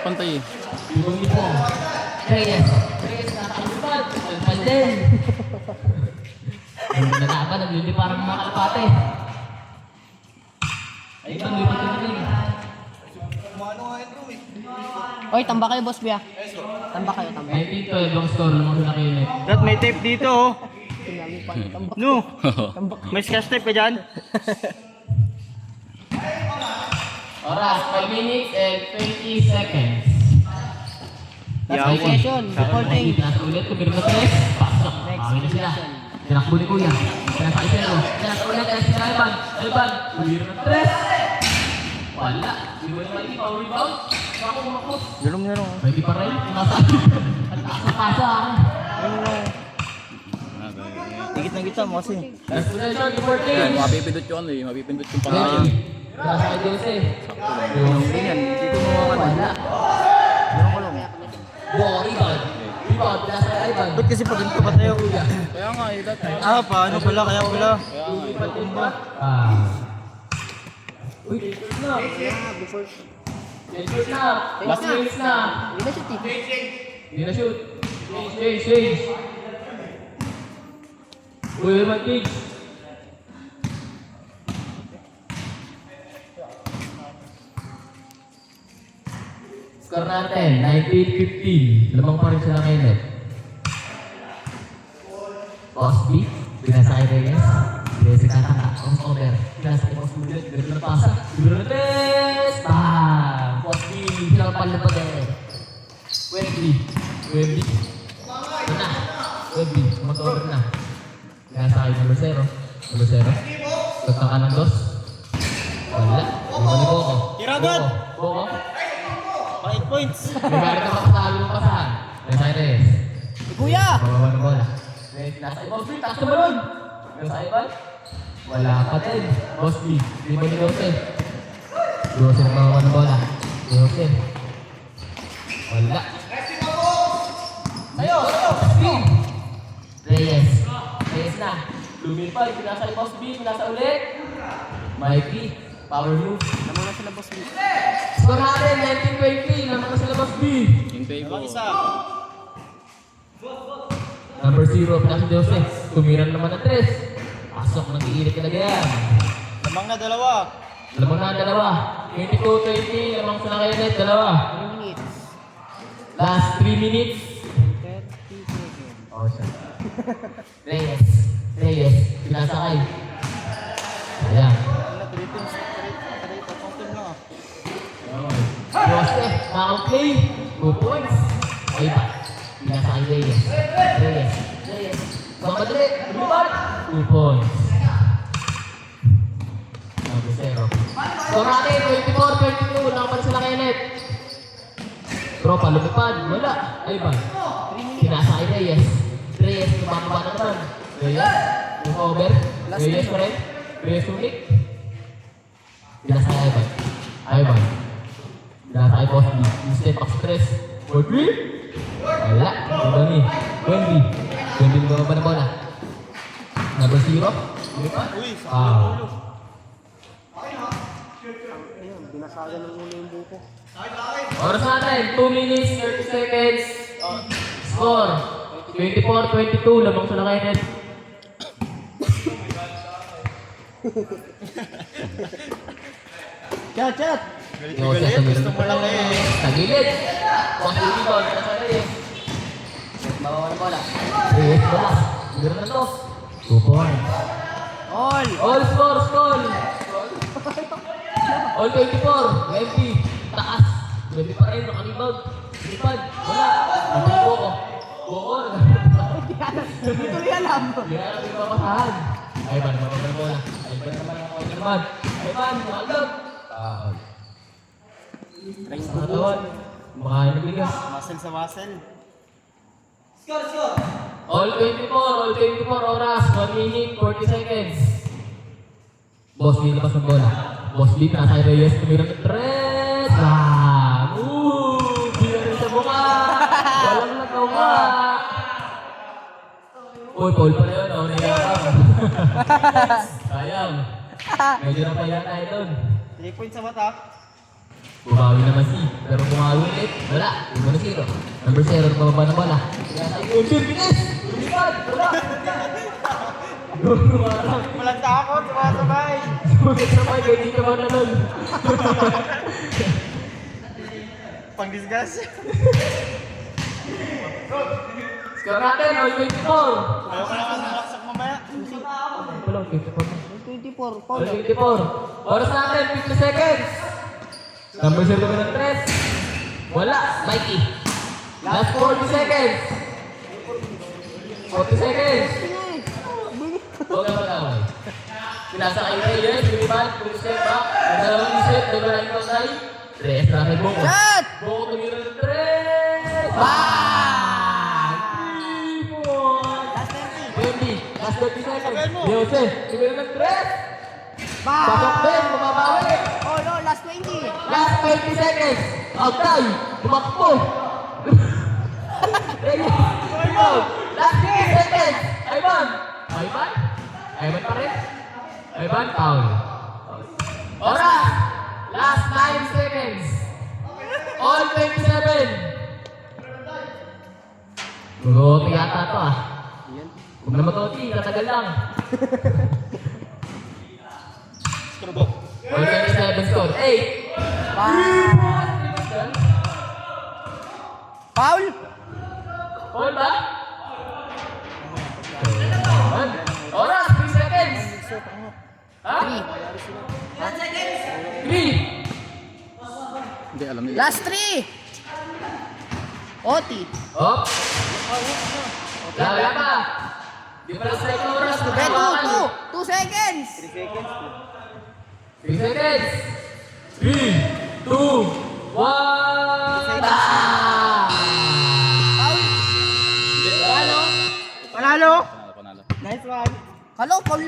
pantay eh. Ibang po. Reyes. Reyes nakakalipad. Kalpad din. Nagkakaban, naglili parang mga kalapate. Ay, ibang lipat ka na rin. Oy, tamba kayo, boss Bia. Tamba kayo, tamba. 19-12 ang score ng mga kinit. Dad, may tape dito oh. Sinabi pa, tamba. No, Tamba. may scratch tape ka dyan? Oras, 5 minutes and 20 seconds. Last Yawa. session, reporting. Nasa ulit, kumira na 3. Pasok. Next Awin na sila. session. Tinakbo ni Kuya. Tinasa Isero. Tinasa ulit, tinasa si Alban. Alban, kumira na 3. Wala. Di ba yung mali, power rebound? Ako, makos. Ganun nga lang. Pwede pa rin. Nasa. At nakasakasa ako. Higit na kita mo kasi. Last possession, Yan, reporting. mapipindot yung ano eh. Mapipindot yung pangalan. Nasa kay Dulce. Yung ganyan, hindi ko mawakan. Wala. Ganun ko lang. Ball, rebound. Rebound, nasa kay Alban. Ba't kasi pag ganito pa tayo? Kaya nga eh, dati. Ah, paano pala? Kaya pala. Kaya nga eh. Uy, shoot na. Before. Shoot na. Last minutes na. Hindi na shoot eh. Hindi na shoot. Change. Uy, mag-change. Score natin, 19-15. Lamang pa rin sila ngayon. Osby, pinasa kay Reyes. Reyes nagkataka, on over. Pinasa kay Osby ulit, gano'n na pasa. Reyes! Bam! Osby, pinapal na pa din. Wemby. Ito na. Wemby, mag-over na. Pinasa kay number 0. Number 0. Tagtang ka ng dos. Wala. Ano ni Boko? Tiragot! Boko? 8 points. May meron na makasalo ng pasahan. Pinasa kay Reyes. Kuya! Babawa ng bola. Nasa ibang free, taas na balon. Nasa ibang? Wala pa din. Boss B, di ba ni Jose? Jose na babawa ng bola. Jose. Wala. Sayo! Spin! Reyes. Reyes na. Lumipad, pinasa ni Boss B, pinasa ulit. Mikey, power move. Naman na sila, boss Bia. Score natin, 19-20. Naman na sila Boss B. Hintay ko. Number 0, pinasa Jose. Tumiran naman ng 3. Pasok, nag-iirit talaga yan. Lamang na dalawa. Lamang na dalawa. 22-20, lamang sa nakayanet, dalawa. 3 minutes. Last 3 minutes. 30 seconds. Oh, siya. Reyes, pinasakay. Ayan. Wala, 3 points. 3 points lang ah. Joseph, nakaplay. 2 points. Ay ba? Pinasakay Reyes. Mamadali, lumipad. 2 points. Number 0. Score natin, 24-22. Lang pa sila kay Net. Tropa, lumipad. Wala. Ay ba? Pinasakay Reyes, tumababa na naman. Reyes, yung over. Reyes pa rin. Reyes ulit. Pinasakay Ivan. Pinasakay Boss B. Yung step up stress. For 3. Wala. Ito ni. Wendy bumaba na bola. Number 0. Lumipad. Wow. Ayun, binasagan ng ulo yung buko. Oras natin, 2 minutes, 30 seconds. Score, 24-22, lamang sa nakainet. Chat! Galit. Gusto mo lang eh. Sa gilid. Boss Uli doon, nasa Reyes. Bawa na bola. Reyes bola. Meron na to. 2 points. All score. All 24. Empty. Taas. Pwede pa rin. Nakalibag. Lipad. Wala. Hindi ko. Bukol. Hindi ko rin alam. Hindi na natin mapasahan. Ay ba naman ang bola. Ay ba naman ang corner man. Ay ba, nakagab. Sa katawan. Makain ng bigas. Muscle sa muscle. All 24 oras, 1 minute, 40 seconds. Boss B, labas ng bola. Boss B, nasa Reyes, tumirang ng thread. Bam! Bila rin sa buka. Walang nagawa. Uy, Paul pala yun. Ako na yan. Sayang. Medyo na pa yan tayo doon. 3 points sa mata. Bumawi naman si. Pero bumawi ulit. Wala. 1-0. Number 0. Bababa ng bola. Unsil, bilis! Lumipad! Wala! Lumarang. Walang takot, sumasabay. Sulit naman. Hindi ka man nanon. Pang disgust. Score natin. All 24. Ayaw ko na malaksak mamaya. Wala, 24 na. 24. All 24. Oras natin, 50 seconds. Number 0 ng 3. Wala, Mikey. Last 40 seconds. 40 seconds. Huwag na matawag. Sinasakay na yun, lumipad, step back. Dalawang step, diba ikaw tayo? 3 na kay Boko. Shot! Boko tumira ng 3. Bang! 20. Last 30 seconds. Jose, tumira ng 3. Pasok din, bumabawi. Oh no, last 20. Last 20 seconds. Agtay, tumakbo. Ready? Go. Last 50 seconds. Ivan. Ivan? Ivan pa rin? Ivan, foul. Oras. Last 9 seconds. All 27. Gugoti yata to ah. Huwag na matoti, tatagal lang. All 27 score. 8. Foul? Foul ba? Oras, 3 seconds. Ha? 3. Hindi, alam nila. Last 3. OT. Oh. Wala pa. Di pa lang second oras. Okay, 2 seconds. 3 seconds. 3, 2, 1. Foul? Panalo? Panalo. Nice one. Hello, foul